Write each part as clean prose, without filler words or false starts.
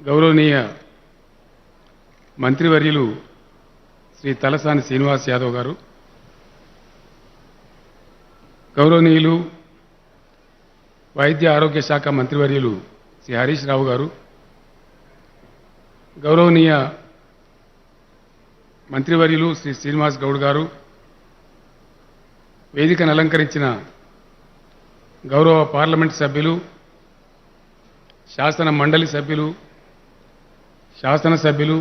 గౌరవనీయ మంత్రివర్యులు శ్రీ తలసాని శ్రీనివాస్ యాదవ్ గారు, గౌరవనీయులు వైద్య ఆరోగ్య శాఖ మంత్రివర్యులు శ్రీ హరీష్ రావు గారు, గౌరవనీయ మంత్రివర్యులు శ్రీ శ్రీనివాస్ గౌడ్ గారు, వేదికను అలంకరించిన గౌరవ పార్లమెంట్ సభ్యులు, శాసన మండలి సభ్యులు, శాసనసభ్యులు,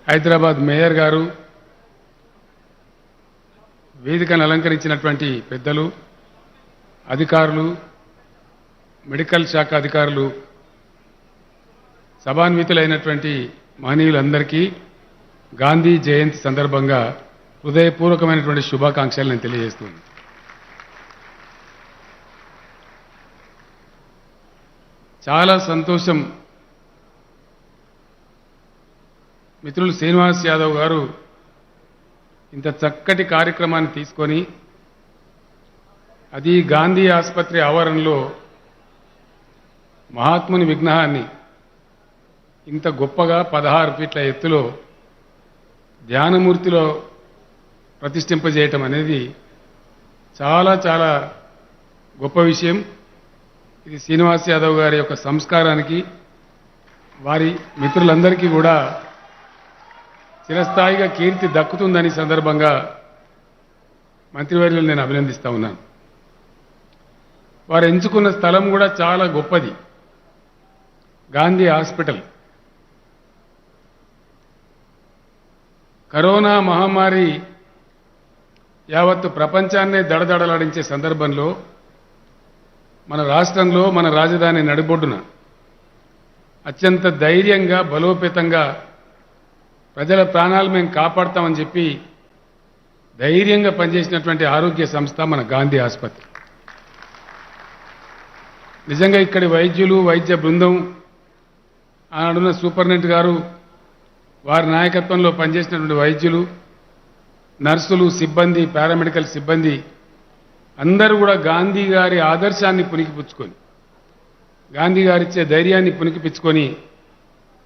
హైదరాబాద్ మేయర్ గారు, వేదికను అలంకరించినటువంటి పెద్దలు, అధికారులు, మెడికల్ శాఖ అధికారులు, సభాన్వితులైనటువంటి మహనీయులందరికీ గాంధీ జయంతి సందర్భంగా హృదయపూర్వకమైనటువంటి శుభాకాంక్షలు నేను తెలియజేస్తున్నాను. చాలా సంతోషం. మిత్రులు శ్రీనివాస్ యాదవ్ గారు ఇంత చక్కటి కార్యక్రమాన్ని తీసుకొని అది గాంధీ ఆసుపత్రి ఆవరణలో మహాత్ముని విగ్రహాన్ని ఇంత గొప్పగా 16 ఫీట్ల ఎత్తులో ధ్యానమూర్తిలో ప్రతిష్ఠింపజేయటం అనేది చాలా చాలా గొప్ప విషయం. ఇది శ్రీనివాస్ యాదవ్ గారి యొక్క సంస్కారానికి, వారి మిత్రులందరికీ కూడా చిరస్థాయిగా కీర్తి దక్కుతుందని సందర్భంగా మంత్రివర్యులు నేను అభినందిస్తా ఉన్నాను. వారు ఎంచుకున్న స్థలం కూడా చాలా గొప్పది. గాంధీ హాస్పిటల్ కరోనా మహమ్మారి యావత్తు ప్రపంచాన్నే దడదడలాడించే సందర్భంలో మన రాష్ట్రంలో, మన రాజధాని నడిబొడ్డున అత్యంత ధైర్యంగా, బలోపేతంగా ప్రజల ప్రాణాలు మేము కాపాడతామని చెప్పి ధైర్యంగా పనిచేసినటువంటి ఆరోగ్య సంస్థ మన గాంధీ ఆసుపత్రి. నిజంగా ఇక్కడి వైద్యులు, వైద్య బృందం, ఆనాడున్న సూపరింటెండెంట్ గారు, వారి నాయకత్వంలో పనిచేసినటువంటి వైద్యులు, నర్సులు, సిబ్బంది, పారామెడికల్ సిబ్బంది అందరూ కూడా గాంధీ గారి ఆదర్శాన్ని పుణికిపుచ్చుకొని, గాంధీ గారిచ్చే ధైర్యాన్ని పుణికిపుచ్చుకొని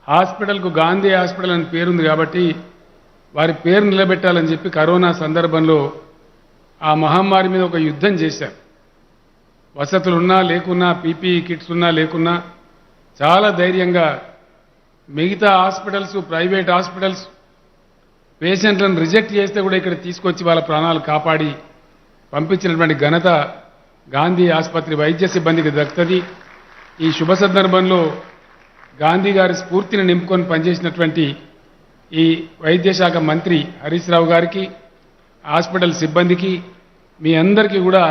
హాస్పిటల్కు గాంధీ హాస్పిటల్ అని పేరుంది కాబట్టి వారి పేరు నిలబెట్టాలని చెప్పి కరోనా సందర్భంలో ఆ మహమ్మారి మీద ఒక యుద్ధం చేశారు. వసతులున్నా లేకున్నా, పీపీఈ కిట్స్ ఉన్నా లేకున్నా చాలా ధైర్యంగా మిగతా హాస్పిటల్స్, ప్రైవేట్ హాస్పిటల్స్ పేషెంట్లను రిజెక్ట్ చేస్తే కూడా ఇక్కడ తీసుకొచ్చి వాళ్ళ ప్రాణాలు కాపాడి పంపించినటువంటి ఘనత గాంధీ ఆసుపత్రి వైద్య సిబ్బందికి దక్కుతుంది. ఈ శుభ సందర్భంలో గాంధీ గారి స్ఫూర్తిని నింపుకొని పనిచేసినటువంటి ఈ వైద్య శాఖ మంత్రి హరీష్ రావు గారికి, హాస్పిటల్ సిబ్బందికి, మీ అందరికీ కూడా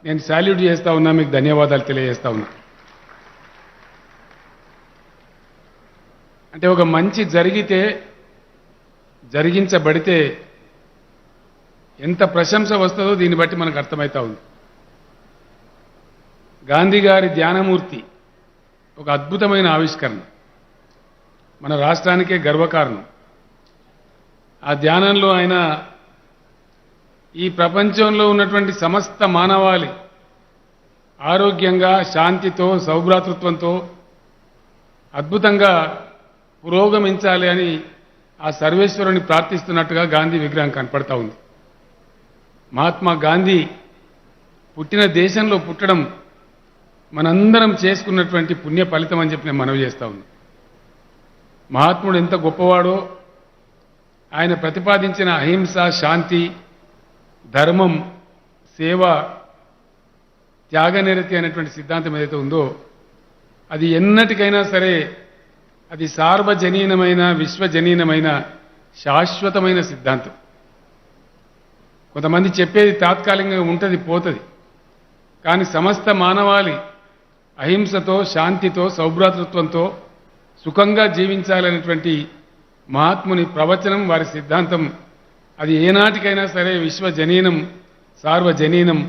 నేను సాల్యూట్ చేస్తా ఉన్నా, మీకు ధన్యవాదాలు తెలియజేస్తా ఉన్నా. అంటే ఒక మంచి జరిగితే, జరిగించబడితే ఎంత ప్రశంస వస్తుందో దీన్ని బట్టి మనకు అర్థమవుతా ఉంది. గాంధీ గారి ధ్యానమూర్తి ఒక అద్భుతమైన ఆవిష్కరణ, మన రాష్ట్రానికే గర్వకారణం. ఆ ధ్యానంలో ఆయన ఈ ప్రపంచంలో ఉన్నటువంటి సమస్త మానవాళి ఆరోగ్యంగా, శాంతితో, సౌభ్రాతృత్వంతో అద్భుతంగా పురోగమించాలి అని ఆ సర్వేశ్వరుని ప్రార్థిస్తున్నట్టుగా గాంధీ విగ్రహం కనపడతా ఉంది. మహాత్మా గాంధీ పుట్టిన దేశంలో పుట్టడం మనందరం చేసుకున్నటువంటి పుణ్య ఫలితం అని చెప్పి నేను మనవి చేస్తా ఉన్నాను. మహాత్ముడు ఎంత గొప్పవాడో, ఆయన ప్రతిపాదించిన అహింస, శాంతి, ధర్మం, సేవ, త్యాగనిరతి అనేటువంటి సిద్ధాంతం ఏదైతే ఉందో అది ఎన్నటికైనా సరే అది సార్వజనీనమైన, విశ్వజనీనమైన, శాశ్వతమైన సిద్ధాంతం. కొంతమంది చెప్పేది తాత్కాలికంగా ఉంటుంది, పోతుంది. కానీ సమస్త మానవాళి అహింసతో, శాంతితో, సౌభ్రాతృత్వంతో సుఖంగా జీవించాలనేటువంటి మహాత్ముని ప్రవచనం, వారి సిద్ధాంతం అది ఏనాటికైనా సరే విశ్వజనీనం, సార్వజనీనం,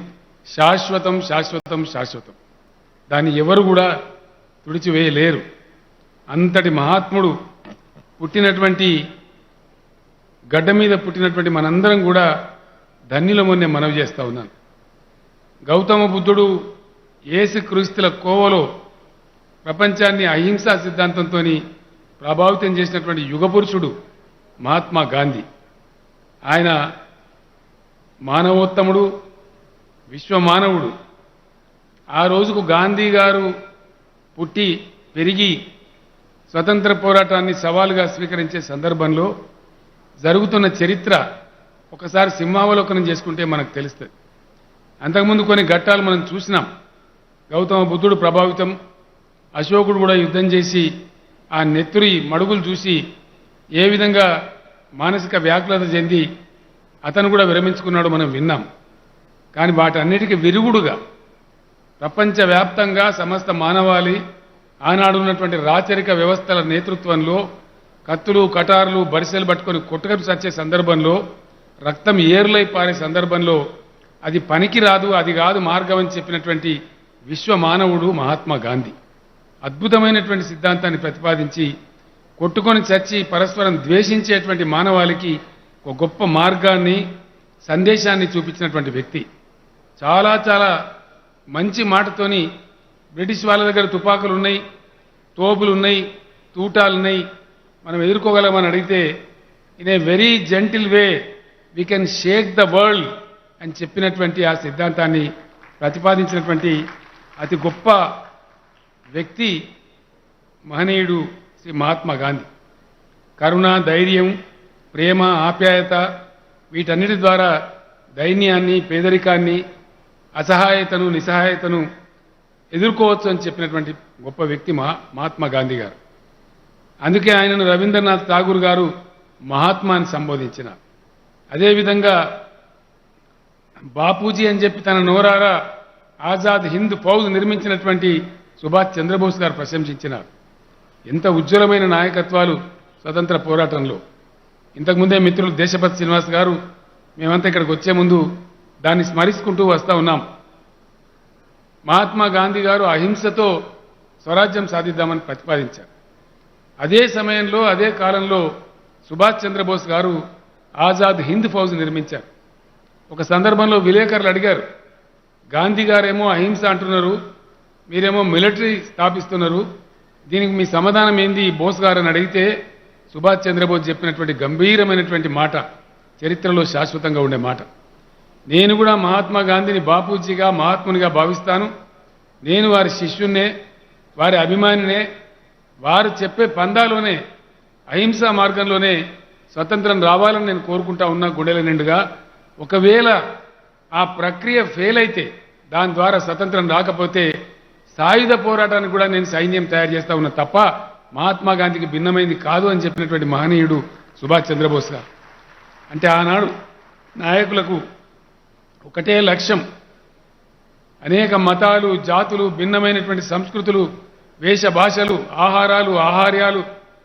శాశ్వతం, శాశ్వతం, శాశ్వతం. దాన్ని ఎవరు కూడా తుడిచివేయలేరు. అంతటి మహాత్ముడు పుట్టినటువంటి గడ్డ మీద పుట్టినటువంటి మనందరం కూడా ధన్యులమని మనవి చేస్తా ఉన్నాను. గౌతమ బుద్ధుడు యేసుక్రీస్తుల కోవలో ప్రపంచాన్ని అహింసా సిద్ధాంతంతో ప్రభావితం చేసినటువంటి యుగపురుషుడు మహాత్మా గాంధీ. ఆయన మానవోత్తముడు, విశ్వమానవుడు. ఆ రోజుకు గాంధీ గారు పుట్టి పెరిగి స్వతంత్ర పోరాటాన్ని సవాలుగా స్వీకరించే సందర్భంలో జరుగుతున్న చరిత్ర ఒకసారి సింహావలోకనం చేసుకుంటే మనకు తెలుస్తుంది. అంతకుముందు కొన్ని ఘట్టాలు మనం చూసినాం. గౌతమ బుద్ధుడు ప్రభావితం, అశోకుడు కూడా యుద్ధం చేసి ఆ నెత్తురి మడుగులు చూసి ఏ విధంగా మానసిక వ్యాకులత చెంది అతను కూడా విరమించుకున్నాడు మనం విన్నాం. కానీ వాటన్నిటికీ విరుగుడుగా ప్రపంచవ్యాప్తంగా సమస్త మానవాళి ఆనాడు ఉన్నటువంటి రాచరిక వ్యవస్థల నేతృత్వంలో కత్తులు కటారులు బరిసెలు పట్టుకొని కొట్టుకొని చచ్చే సందర్భంలో, రక్తం ఏరులై పారే సందర్భంలో అది పనికి రాదు, అది కాదు మార్గం అని చెప్పినటువంటి విశ్వమానవుడు మహాత్మా గాంధీ. అద్భుతమైనటువంటి సిద్ధాంతాన్ని ప్రతిపాదించి కొట్టుకొని చచ్చి పరస్పరం ద్వేషించేటువంటి మానవాళికి ఒక గొప్ప మార్గాన్ని, సందేశాన్ని చూపించినటువంటి వ్యక్తి. చాలా చాలా మంచి మాటతోని బ్రిటిష్ వాళ్ళ దగ్గర తుపాకులు ఉన్నాయి, తోపులు ఉన్నాయి, తూటాలున్నాయి, మనం ఎదుర్కోగలమని అడిగితే in a very gentle way we can Sheikh the world అని చెప్పినటువంటి ఆ సిద్ధాంతాన్ని ప్రతిపాదించినటువంటి అతి గొప్ప వ్యక్తి మహనీయుడు శ్రీ మహాత్మా గాంధీ. కరుణ, ధైర్యం, ప్రేమ, ఆప్యాయత వీటన్నిటి ద్వారా దైన్యాన్ని, పేదరికాన్ని, అసహాయతను, నిస్సహాయతను ఎదుర్కోవచ్చు అని చెప్పినటువంటి గొప్ప వ్యక్తి మహాత్మా గాంధీ గారు. అందుకే ఆయనను రవీంద్రనాథ్ ఠాగూర్ గారు మహాత్మా అని సంబోధించినారు. అదేవిధంగా బాపూజీ అని చెప్పి తన నోరారా ఆజాద్ హింద్ ఫౌజ్ నిర్మించినటువంటి సుభాష్ చంద్రబోస్ గారు ప్రశంసించినారు. ఎంత ఉజ్వలమైన నాయకత్వాలు స్వతంత్ర పోరాటంలో. ఇంతకుముందే మిత్రులు దేశపతి శ్రీనివాస్ గారు మేమంతా ఇక్కడికి వచ్చే ముందు దాన్ని స్మరించుకుంటూ వస్తూ ఉన్నాం. మహాత్మా గాంధీ గారు అహింసతో స్వరాజ్యం సాధిద్దామని ప్రతిపాదించారు. అదే సమయంలో అదే కాలంలో సుభాష్ చంద్రబోస్ గారు ఆజాద్ హింద్ ఫౌజ్ నిర్మించారు. ఒక సందర్భంలో విలేకరులు అడిగారు, గాంధీ గారేమో అహింస అంటున్నారు, మీరేమో మిలిటరీ స్థాపిస్తున్నారు, దీనికి మీ సమాధానం ఏంది బోస్ గారు అని అడిగితే సుభాష్ చంద్రబోస్ చెప్పినటువంటి గంభీరమైనటువంటి మాట చరిత్రలో శాశ్వతంగా ఉండే మాట. నేను కూడా మహాత్మా గాంధీని బాపూజీగా, మహాత్మునిగా భావిస్తాను. నేను వారి శిష్యున్నే, వారి అభిమానినే. వారు చెప్పే పందాలోనే, అహింసా మార్గంలోనే స్వతంత్రం రావాలని నేను కోరుకుంటా ఉన్నా గుండెల నిండుగా. ఒకవేళ ఆ ప్రక్రియ ఫెయిల్ అయితే, దాని ద్వారా స్వతంత్రం రాకపోతే సాయుధ పోరాటానికి కూడా నేను సైన్యం తయారు చేస్తా ఉన్నా తప్ప మహాత్మా గాంధీకి భిన్నమైంది కాదు అని చెప్పినటువంటి మహనీయుడు సుభాష్ చంద్రబోస్ గారు. అంటే ఆనాడు నాయకులకు ఒకటే లక్ష్యం. అనేక మతాలు, జాతులు, భిన్నమైనటువంటి సంస్కృతులు, వేష భాషలు, ఆహారాలు, ఆహార్యాలు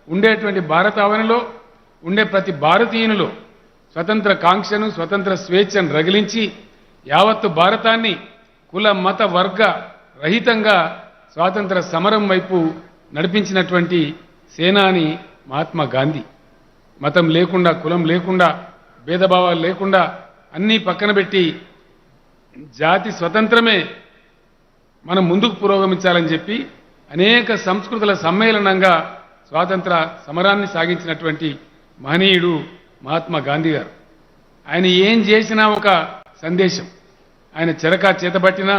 ఉండేటువంటి భారతావనిలో ఉండే ప్రతి భారతీయునిలో స్వతంత్ర కాంక్షను, స్వతంత్ర స్వేచ్ఛను రగిలించి యావత్తు భారతాన్ని కుల మత వర్గ రహితంగా స్వాతంత్ర సమరం వైపు నడిపించినటువంటి సేనాని మహాత్మా గాంధీ. మతం లేకుండా, కులం లేకుండా, భేదభావాలు లేకుండా అన్నీ పక్కన పెట్టి జాతి స్వతంత్రమే మనం ముందుకు పురోగమించాలని చెప్పి అనేక సంస్కృతుల సమ్మేళనంగా స్వాతంత్ర సమరాన్ని సాగించినటువంటి మహనీయుడు మహాత్మా గాంధీ గారు. ఆయన ఏం చేసినా ఒక సందేశం. ఆయన చెరక చేతబట్టినా,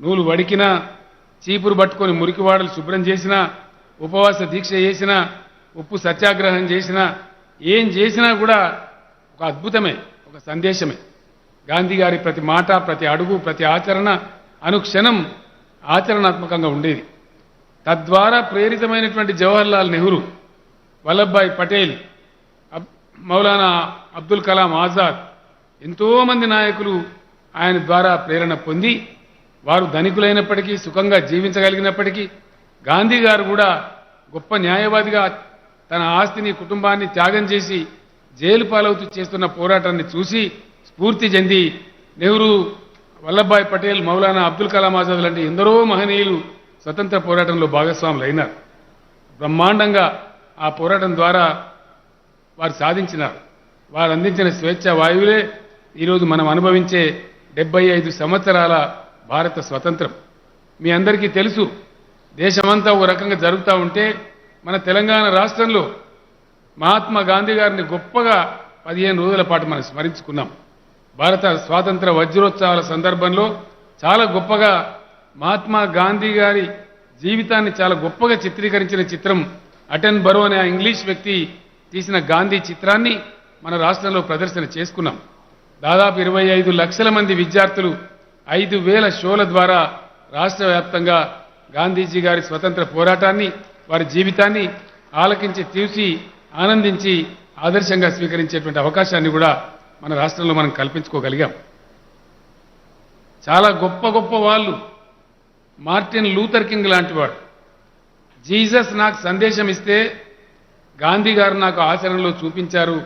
నూలు వడికినా, చీపురు పట్టుకొని మురికివాడలు శుభ్రం చేసినా, ఉపవాస దీక్ష చేసినా, ఉప్పు సత్యాగ్రహం చేసినా, ఏం చేసినా కూడా ఒక అద్భుతమే, ఒక సందేశమే. గాంధీ గారి ప్రతి మాట, ప్రతి అడుగు, ప్రతి ఆచరణ అనుక్షణం ఆచరణాత్మకంగా ఉండేది. తద్వారా ప్రేరితమైనటువంటి జవహర్లాల్ నెహ్రూ, వల్లభాయ్ పటేల్, మౌలానా అబ్దుల్ కలాం ఆజాద్, ఎంతోమంది నాయకులు ఆయన ద్వారా ప్రేరణ పొంది వారు ధనికులైనప్పటికీ, సుఖంగా జీవించగలిగినప్పటికీ, గాంధీ గారు కూడా గొప్ప న్యాయవాదిగా తన ఆస్తిని, కుటుంబాన్ని త్యాగం చేసి జైలు పాలవుతూ చేస్తున్న పోరాటాన్ని చూసి స్ఫూర్తి చెంది నెహ్రూ, వల్లభాయ్ పటేల్, మౌలానా అబ్దుల్ కలాం ఆజాద్ లాంటి ఎందరో మహనీయులు స్వతంత్ర పోరాటంలో భాగస్వాములు అయినారు. బ్రహ్మాండంగా ఆ పోరాటం ద్వారా వారు సాధించినారు. వారు అందించిన స్వేచ్ఛ వాయువులే ఈరోజు మనం అనుభవించే 75 సంవత్సరాల భారత స్వతంత్రం. మీ అందరికీ తెలుసు, దేశమంతా ఒక రకంగా జరుగుతూ ఉంటే మన తెలంగాణ రాష్ట్రంలో మహాత్మా గాంధీ గారిని గొప్పగా 15 రోజుల పాటు మనం స్మరించుకున్నాం. భారత స్వాతంత్ర వజ్రోత్సవాల సందర్భంలో చాలా గొప్పగా మహాత్మా గాంధీ గారి జీవితాన్ని చాలా గొప్పగా చిత్రీకరించిన చిత్రం అటెన్ బరో అనే ఆ ఇంగ్లీష్ వ్యక్తి తీసిన గాంధీ చిత్రాన్ని మన రాష్ట్రంలో ప్రదర్శన చేసుకున్నాం. దాదాపు 25 లక్షల మంది విద్యార్థులు 5,000 షోల ద్వారా రాష్ట్ర వ్యాప్తంగా గాంధీజీ గారి స్వతంత్ర పోరాటాన్ని, వారి జీవితాన్ని ఆలకించి చూసి ఆనందించి ఆదర్శంగా స్వీకరించేటువంటి అవకాశాన్ని కూడా మన రాష్ట్రంలో మనం కల్పించుకోగలిగాం. చాలా గొప్ప గొప్ప వాళ్ళు, మార్టిన్ లూథర్ కింగ్ లాంటి వాడు, జీసస్ నాకు సందేశం ఇస్తే గాంధీ గారు నాకు ఆచరణలో చూపించారు,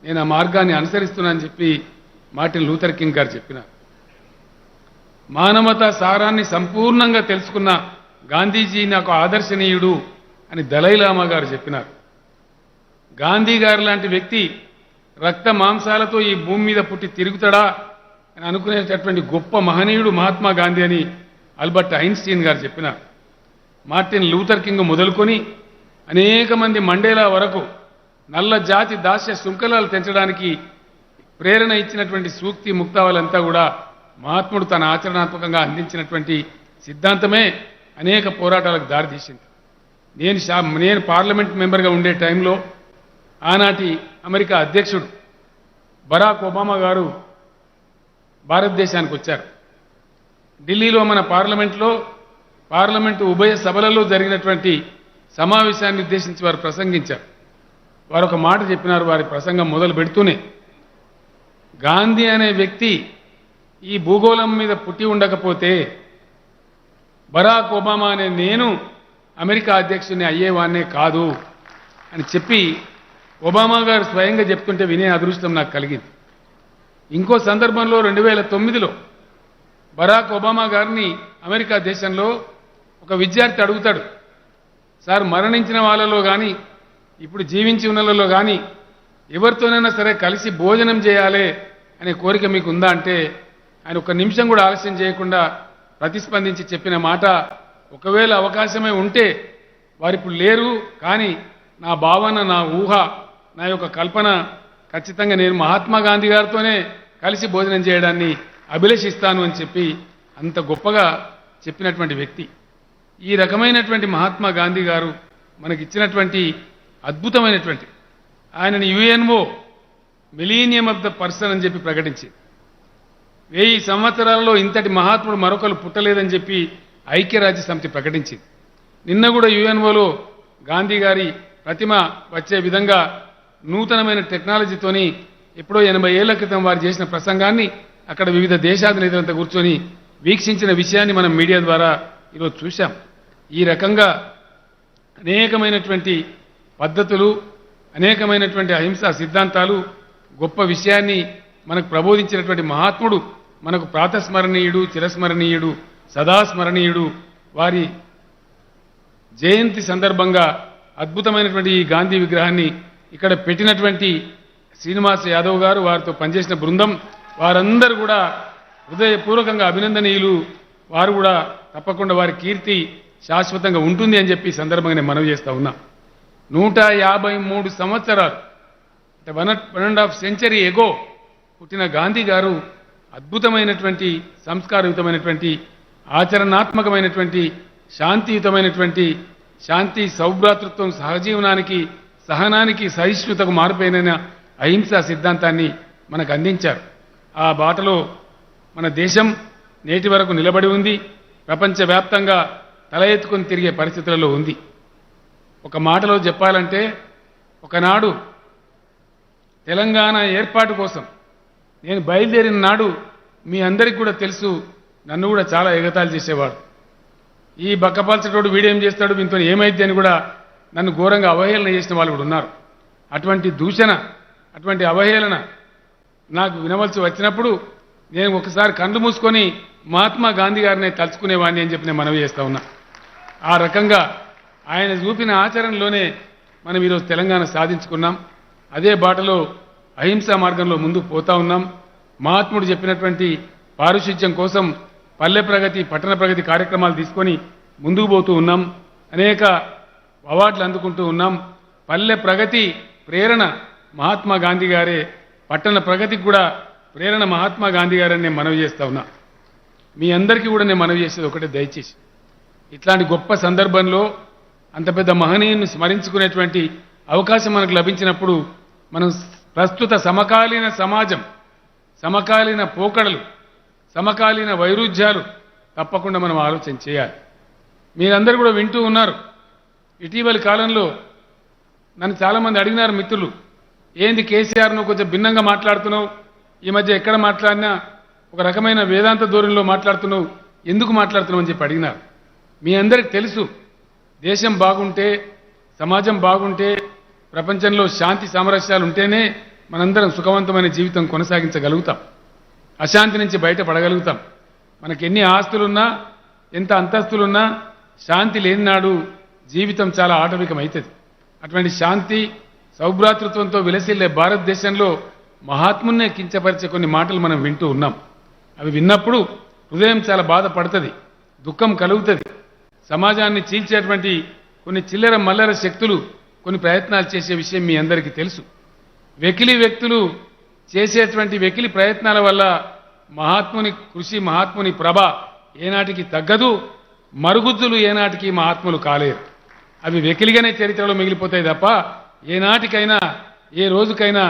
నేను ఆ మార్గాన్ని అనుసరిస్తున్నానని చెప్పి మార్టిన్ లూథర్ కింగ్ గారు చెప్పినారు. మానవతా సారాన్ని సంపూర్ణంగా తెలుసుకున్న గాంధీజీ నాకు ఆదర్శనీయుడు అని దలైలామా గారు చెప్పినారు. గాంధీ గారు లాంటి వ్యక్తి రక్త మాంసాలతో ఈ భూమి మీద పుట్టి తిరుగుతాడా అని అనుకునేటటువంటి గొప్ప మహనీయుడు మహాత్మా గాంధీ అని ఆల్బర్ట్ ఐన్స్టీన్ గారు చెప్పినారు. మార్టిన్ లూథర్ కింగ్ మొదలుకొని అనేక మంది మండేలా వరకు నల్ల జాతి దాస్య శృంఖలాలు తెంచడానికి ప్రేరణ ఇచ్చినటువంటి సూక్తి ముక్తావలంతా కూడా మహాత్ముడు తన ఆచరణాత్మకంగా అందించినటువంటి సిద్ధాంతమే అనేక పోరాటాలకు దారితీసింది. నేను పార్లమెంట్ మెంబర్గా ఉండే టైంలో ఆనాటి అమెరికా అధ్యక్షుడు బరాక్ ఒబామా గారు భారతదేశానికి వచ్చారు. ఢిల్లీలో మన పార్లమెంటు ఉభయ సభలలో జరిగినటువంటి సమావేశాన్ని ఉద్దేశించి వారు ప్రసంగించారు. వారు ఒక మాట చెప్పినారు వారి ప్రసంగం మొదలు పెడుతూనే, గాంధీ అనే వ్యక్తి ఈ భూగోళం మీద పుట్టి ఉండకపోతే బరాక్ ఒబామా అనే నేను అమెరికా అధ్యక్షుడిని అయ్యేవాన్నే కాదు అని చెప్పి ఒబామా గారు స్వయంగా చెప్తుంటే వినే అదృష్టం నాకు కలిగింది. ఇంకో సందర్భంలో 2009లో బరాక్ ఒబామా గారిని అమెరికా దేశంలో ఒక విద్యార్థి అడుగుతాడు, సార్ మరణించిన వాళ్ళలో కానీ ఇప్పుడు జీవించి ఉన్నలలో కానీ ఎవరితోనైనా సరే కలిసి భోజనం చేయాలి అనే కోరిక మీకు ఉందా అంటే ఆయన ఒక్క నిమిషం కూడా ఆలస్యం చేయకుండా ప్రతిస్పందించి చెప్పిన మాట, ఒకవేళ అవకాశమే ఉంటే వారు ఇప్పుడు లేరు, కానీ నా భావన, నా ఊహ, నా యొక్క కల్పన ఖచ్చితంగా నేను మహాత్మా గాంధీ గారితోనే కలిసి భోజనం చేయడాన్ని అభిలషిస్తాను అని చెప్పి అంత గొప్పగా చెప్పినటువంటి వ్యక్తి. ఈ రకమైనటువంటి మహాత్మా గాంధీ గారు మనకిచ్చినటువంటి అద్భుతమైనటువంటి ఆయనని UNO millennium of the person అని చెప్పి ప్రకటించింది. 1000 సంవత్సరాలలో ఇంతటి మహాత్ముడు మరొకరు పుట్టలేదని చెప్పి ఐక్యరాజ్య సమితి ప్రకటించింది. నిన్న కూడా యుఎన్ఓలో గాంధీ గారి ప్రతిమ వచ్చే విధంగా నూతనమైన టెక్నాలజీతోని ఎప్పుడో 80 ఏళ్ల క్రితం వారు చేసిన ప్రసంగాన్ని అక్కడ వివిధ దేశాధినేతలంతా కూర్చొని వీక్షించిన విషయాన్ని మనం మీడియా ద్వారా ఈరోజు చూశాం. ఈ రకంగా అనేకమైనటువంటి పద్ధతులు, అనేకమైనటువంటి అహింసా సిద్ధాంతాలు, గొప్ప విషయాన్ని మనకు ప్రబోధించినటువంటి మహాత్ముడు మనకు ప్రాతస్మరణీయుడు, చిరస్మరణీయుడు, సదాస్మరణీయుడు. వారి జయంతి సందర్భంగా అద్భుతమైనటువంటి ఈ గాంధీ విగ్రహాన్ని ఇక్కడ పెట్టినటువంటి శ్రీనివాస్ యాదవ్ గారు, వారితో పనిచేసిన బృందం, వారందరూ కూడా హృదయపూర్వకంగా అభినందనీయులు. వారు కూడా తప్పకుండా వారి కీర్తి శాశ్వతంగా ఉంటుంది అని చెప్పి సందర్భంగా నేను మనవి చేస్తా ఉన్నా. 153 సంవత్సరాలు అంటే 1.5 సెంచరీ ఎగో పుట్టిన గాంధీ గారు అద్భుతమైనటువంటి సంస్కారయుతమైనటువంటి ఆచరణాత్మకమైనటువంటి శాంతియుతమైనటువంటి శాంతి సౌభ్రాతృత్వం సహజీవనానికి సహనానికి సహిష్ణుతకు మారుపైన అహింసా సిద్ధాంతాన్ని మనకు అందించారు. ఆ బాటలో మన దేశం నేటి వరకు నిలబడి ఉంది. ప్రపంచవ్యాప్తంగా తల ఎత్తుకొని తిరిగే పరిస్థితులలో ఉంది. ఒక మాటలో చెప్పాలంటే ఒకనాడు తెలంగాణ ఏర్పాటు కోసం నేను బయలుదేరిన నాడు మీ అందరికీ కూడా తెలుసు, నన్ను కూడా చాలా ఎగతాళి చేసేవాడు. ఈ బక్కపల్చటోడు వీడేం చేస్తాడు, వీంతో ఏమైద్ది అని కూడా నన్ను ఘోరంగా అవహేళన చేసిన వాళ్ళు కూడా ఉన్నారు. అటువంటి దూషణ, అటువంటి అవహేళన నాకు వినవలసి వచ్చినప్పుడు నేను ఒకసారి కళ్ళు మూసుకొని మహాత్మా గాంధీ గారిని తలుచుకునేవాడిని అని చెప్పి నేను మనవి చేస్తా ఉన్నా. ఆ రకంగా ఆయన చూపిన ఆచరణలోనే మనం ఈరోజు తెలంగాణ సాధించుకున్నాం. అదే బాటలో అహింసా మార్గంలో ముందుకు పోతా ఉన్నాం. మహాత్ముడు చెప్పినటువంటి పారిశుధ్యం కోసం పల్లె ప్రగతి పట్టణ ప్రగతి కార్యక్రమాలు తీసుకొని ముందుకు పోతూ ఉన్నాం. అనేక అవార్డులు అందుకుంటూ ఉన్నాం. పల్లె ప్రగతి ప్రేరణ మహాత్మా గాంధీ గారే, పట్టణ ప్రగతికి కూడా ప్రేరణ మహాత్మా గాంధీ గారని నేను మనవి చేస్తా ఉన్నా. మీ అందరికీ కూడా నేను మనవి చేసేది ఒకటే, దయచేసి ఇట్లాంటి గొప్ప సందర్భంలో అంత పెద్ద మహనీయుని స్మరించుకునేటువంటి అవకాశం మనకు లభించినప్పుడు మనం ప్రస్తుత సమకాలీన సమాజం, సమకాలీన పోకడలు, సమకాలీన వైరుధ్యాలు తప్పకుండా మనం ఆలోచన చేయాలి. మీరందరూ కూడా వింటూ ఉన్నారు. ఇటీవలి కాలంలో నన్ను చాలామంది అడిగినారు మిత్రులు, ఏంది కేసీఆర్ నువ్వు కొంచెం భిన్నంగా మాట్లాడుతున్నావు, ఈ మధ్య ఎక్కడ మాట్లాడినా ఒక రకమైన వేదాంత ధోరణిలో మాట్లాడుతున్నావు, ఎందుకు మాట్లాడుతున్నావు అని చెప్పి అడిగినారు. మీ అందరికి తెలుసు, దేశం బాగుంటే, సమాజం బాగుంటే, ప్రపంచంలో శాంతి సామరస్యాలు ఉంటేనే మనందరం సుఖవంతమైన జీవితం కొనసాగించగలుగుతాం, అశాంతి నుంచి బయటపడగలుగుతాం. మనకి ఎన్ని ఆస్తులున్నా, ఎంత అంతస్తులున్నా శాంతి లేని నాడు జీవితం చాలా ఆటవికమవుతుంది. అటువంటి శాంతి సౌభ్రాతృత్వంతో విలసిల్లే భారతదేశంలో మహాత్మున్నే కించపరిచే కొన్ని మాటలు మనం వింటూ ఉన్నాం. అవి విన్నప్పుడు హృదయం చాలా బాధపడుతుంది, దుఃఖం కలుగుతుంది. సమాజాన్ని చీల్చేటువంటి కొన్ని చిల్లర మల్లర శక్తులు కొన్ని ప్రయత్నాలు చేసే విషయం మీ అందరికీ తెలుసు. వెకిలి వ్యక్తులు చేసేటువంటి వెకిలి ప్రయత్నాల వల్ల మహాత్ముని కృషి, మహాత్ముని ప్రభ ఏనాటికి తగ్గదు, మరుగుజ్జులు ఏనాటికి మహాత్ములు కాలేరు. అవి వెకిలిగానే చరిత్రలో మిగిలిపోతాయి తప్ప ఏనాటికైనా ఏ రోజుకైనా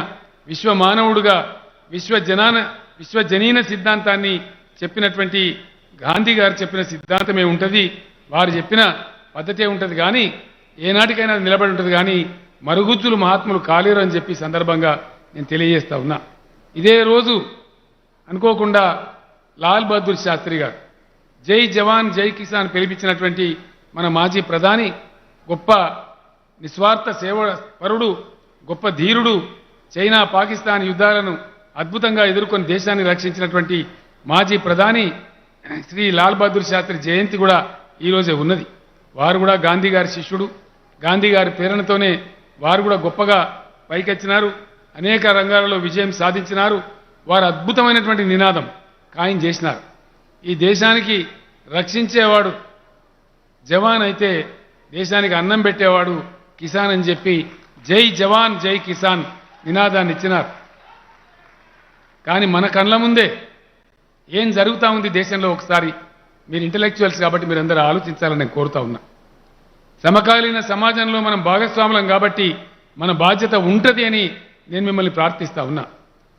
విశ్వమానవుడుగా విశ్వజనీన సిద్ధాంతాన్ని చెప్పినటువంటి గాంధీ గారు చెప్పిన సిద్ధాంతమే ఉంటుంది, వారు చెప్పిన పద్ధతే ఉంటుంది. కానీ ఏనాటికైనా నిలబడి ఉంటుంది. కానీ మరుగుజ్జులు మహాత్ములు కాలేరు అని చెప్పి సందర్భంగా నేను తెలియజేస్తా ఉన్నా. ఇదే రోజు అనుకోకుండా లాల్ బహదూర్ శాస్త్రి గారు జై జవాన్ జై కిసాన్ పిలిపించినటువంటి మన మాజీ ప్రధాని, గొప్ప నిస్వార్థ సేవపరుడు, గొప్ప ధీరుడు, చైనా పాకిస్తాన్ యుద్ధాలను అద్భుతంగా ఎదుర్కొని దేశాన్ని రక్షించినటువంటి మాజీ ప్రధాని శ్రీ లాల్ బహదూర్ శాస్త్రి జయంతి కూడా ఈరోజే ఉన్నది. వారు కూడా గాంధీ గారి శిష్యుడు. గాంధీ గారి ప్రేరణతోనే వారు కూడా గొప్పగా పైకెచ్చినారు, అనేక రంగాలలో విజయం సాధించినారు. వారు అద్భుతమైనటువంటి నినాదం ఖాయం చేసినారు. ఈ దేశానికి రక్షించేవాడు జవాన్ అయితే దేశానికి అన్నం పెట్టేవాడు కిసాన్ అని చెప్పి జై జవాన్ జై కిసాన్ నినాదాన్ని ఇచ్చినారు. కానీ మన కళ్ళ ముందే ఏం జరుగుతూ ఉంది దేశంలో ఒకసారి మీరు ఇంటలెక్చువల్స్ కాబట్టి మీరందరూ ఆలోచించాలని నేను కోరుతా ఉన్నా. సమకాలీన సమాజంలో మనం భాగస్వాములం కాబట్టి మన బాధ్యత ఉంటుంది అని నేను మిమ్మల్ని ప్రార్థిస్తా ఉన్నా.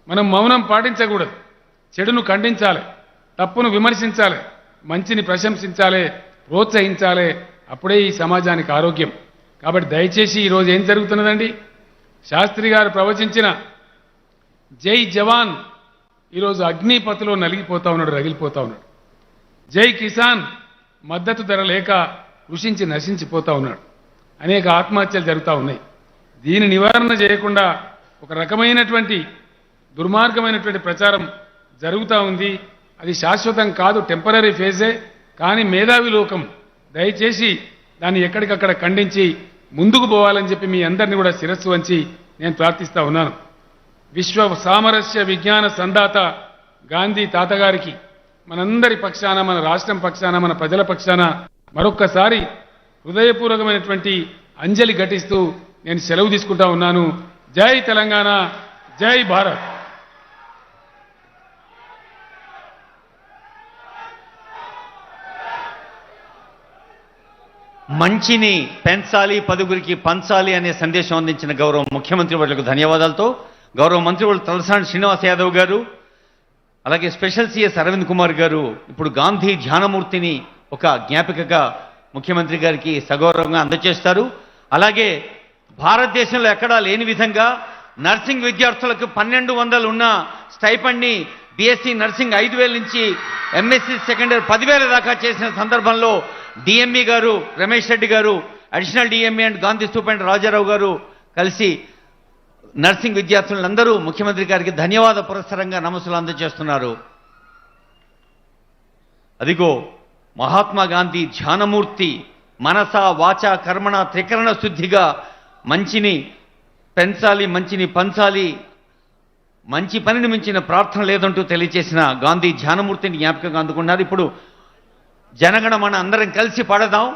మనం మౌనం పాటించకూడదు, చెడును ఖండించాలి, తప్పును విమర్శించాలి, మంచిని ప్రశంసించాలి, ప్రోత్సహించాలి. అప్పుడే ఈ సమాజానికి ఆరోగ్యం. కాబట్టి దయచేసి ఈరోజు ఏం జరుగుతున్నదండి, శాస్త్రి గారు ప్రవచించిన జై జవాన్ ఈరోజు అగ్నిపథలో నలిగిపోతా ఉన్నాడు, రగిలిపోతా ఉన్నాడు. జై కిసాన్ మద్దతు ధర లేక కృషించి నశించిపోతా ఉన్నాడు. అనేక ఆత్మహత్యలు జరుగుతూ ఉన్నాయి. దీని నివారణ చేయకుండా ఒక రకమైనటువంటి దుర్మార్గమైనటువంటి ప్రచారం జరుగుతూ ఉంది. అది శాశ్వతం కాదు, టెంపరీ ఫేజే. కానీ మేధావి లోకం దయచేసి దాన్ని ఎక్కడికక్కడ ఖండించి ముందుకు పోవాలని చెప్పి మీ అందరినీ కూడా శిరస్సు వంచి నేను ప్రార్థిస్తా ఉన్నాను. విశ్వ సామరస్య విజ్ఞాన సందాత గాంధీ తాతగారికి మనందరి పక్షాన, మన రాష్ట్రం పక్షాన, మన ప్రజల పక్షాన మరొక్కసారి హృదయపూర్వకమైనటువంటి అంజలి ఘటిస్తూ నేను సెలవు తీసుకుంటా ఉన్నాను. జై తెలంగాణ, జై భారత్. మంచిని పెంచాలి, పదుగురికి పంచాలి అనే సందేశం అందించిన గౌరవ ముఖ్యమంత్రి వర్యులకు ధన్యవాదాలతో గౌరవ మంత్రివర్యులు తలసాని శ్రీనివాస్ యాదవ్ గారు, అలాగే స్పెషల్ సిఎస్ అరవింద్ కుమార్ గారు ఇప్పుడు గాంధీ ధ్యానమూర్తిని ఒక జ్ఞాపికగా ముఖ్యమంత్రి గారికి సగౌరవంగా అందజేస్తారు. అలాగే భారతదేశంలో ఎక్కడా లేని విధంగా నర్సింగ్ విద్యార్థులకు 1200 ఉన్న స్టైఫండ్ని బీఎస్సీ నర్సింగ్ 5000 నుంచి ఎంఎస్సీ సెకండ్ ఇయర్ 10,000 దాకా చేసిన సందర్భంలో డిఎంఈ గారు, రమేష్ రెడ్డి గారు, additional DME and Gandhi superintendent Rajarao గారు కలిసి నర్సింగ్ విద్యార్థులందరూ ముఖ్యమంత్రి గారికి ధన్యవాద పురస్సరంగా నమస్సులు అందజేస్తున్నారు. అదిగో మహాత్మా గాంధీ ధ్యానమూర్తి మనస వాచ కర్మణ త్రికరణ శుద్ధిగా మంచిని పెంచాలి, మంచిని పంచాలి, మంచి పనిని మించిన ప్రార్థన లేదంటూ తెలియజేసిన గాంధీ ధ్యానమూర్తిని జ్ఞాపకంగా అందుకున్నారు. ఇప్పుడు జనగణమన అందరం కలిసి పాడదాం.